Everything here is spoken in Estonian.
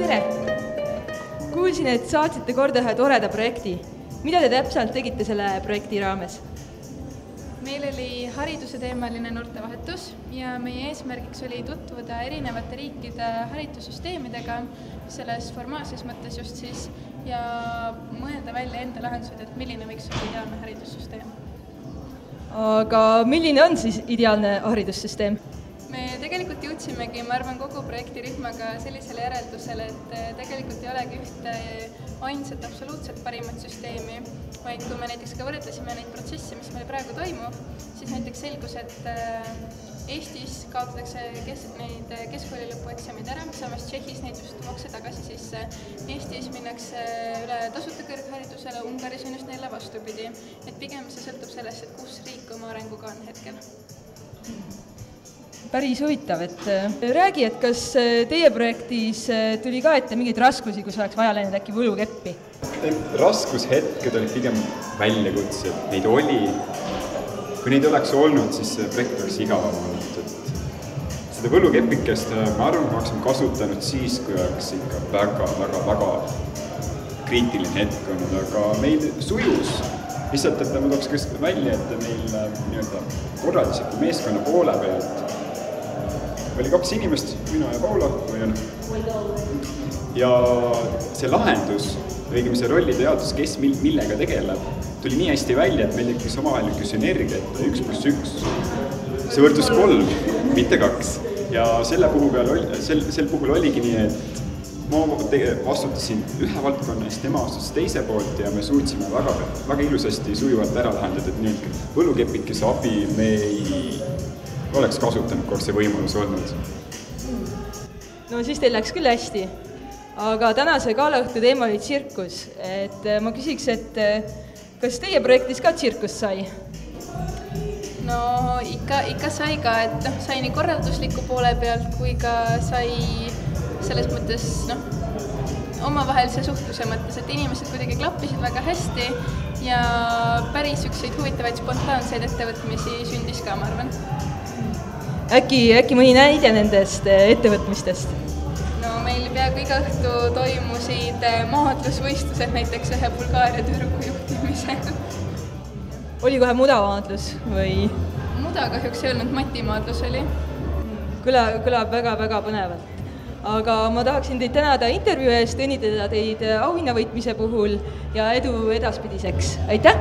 tere! Kuulsin, et saatsite korda ühe toreda projekti. Mida te täpselt tegite selle projekti raames? Meil oli hariduse teemaline noortevahetus ja meie eesmärgiks oli tutvuda erinevate riikide haridussüsteemidega selles formaalses mõttes just siis ja mõelda välja enda lahendused, et milline võiks olla ideaalne haridussüsteem. Aga milline on siis ideaalne haridussüsteem? Me tegelikult jõudsimegi, ma arvan, kogu projektirühmaga sellisele järeldusele, et tegelikult ei olegi ühte ainsat absoluutselt parimat süsteemi, vaid kui me näiteks ka võrdlesime neid protsesse, mis meil praegu toimub, siis näiteks selgus, et Eestis kaotatakse neid keskkooli lõpueksamid ära, samas Tšehhis neid just tuuakse tagasi sisse. Eestis minnakse üle tasuta kõrgharidusele, Ungaris on just neile vastupidi. Et pigem see sõltub sellest, et kus riik oma arenguga on hetkel. Päris huvitav, et räägi, et kas teie projektis tuli ka ette mingeid raskusi, kus oleks vaja läinud äkki võlukeppi? Raskushetked olid pigem väljakutsed, neid oli. Kui neid oleks olnud, siis see projekt oleks igavam olnud. Seda võlukepikest, ma arvan, me oleksime kasutanud siis, kui oleks ikka väga kriitiline hetk olnud, aga meil sujus. Lihtsalt, et ma tooks välja, et meil korraldusliku meeskonna poole pealt oli 2 inimest, minu ja Paula, ja see lahendus, õigem see rollide jaotus, kes millega tegeleb, tuli nii hästi välja, et meil tekkis omavahel üks sünergia, et 1+1, see võrdus 3, mitte 2. Ja sel puhul oligi nii, et ma vastutasin ühe valdkonna eest, tema vastutas teise poolt ja me suutsime väga ilusasti sujuvalt ära lahendada, et nüüd võlukepikese abi me ei oleks kasutanud, kui see võimalus olnud. No siis teil läks küll hästi, aga tänase galaõhtu teema oli tsirkus. Et ma küsiks, et kas teie projektis ka tsirkus sai? No ikka sai ka, et sai nii korraldusliku poole pealt, kui ka sai selles mõttes omavahelise suhtluse mõttes, et inimesed kuidagi klappisid väga hästi ja päris ükseid huvitavaid spontaanseid ettevõtmisi sündis ka, ma arvan. Äkki mõni näide nendest ettevõtmistest? No meil peaaegu iga õhtu toimusid maadlusvõistlused näiteks ühe Bulgaaria tüdruku juhtimisel. Oli kohe mudamaadlus või? Muda kahjuks ei olnud, matimaadlus oli. Kõlab väga põnevalt. Aga ma tahaksin teid tänada intervjuu eest, õnnitleda teid auhinnavõitmise puhul ja edu edaspidiseks. Aitäh!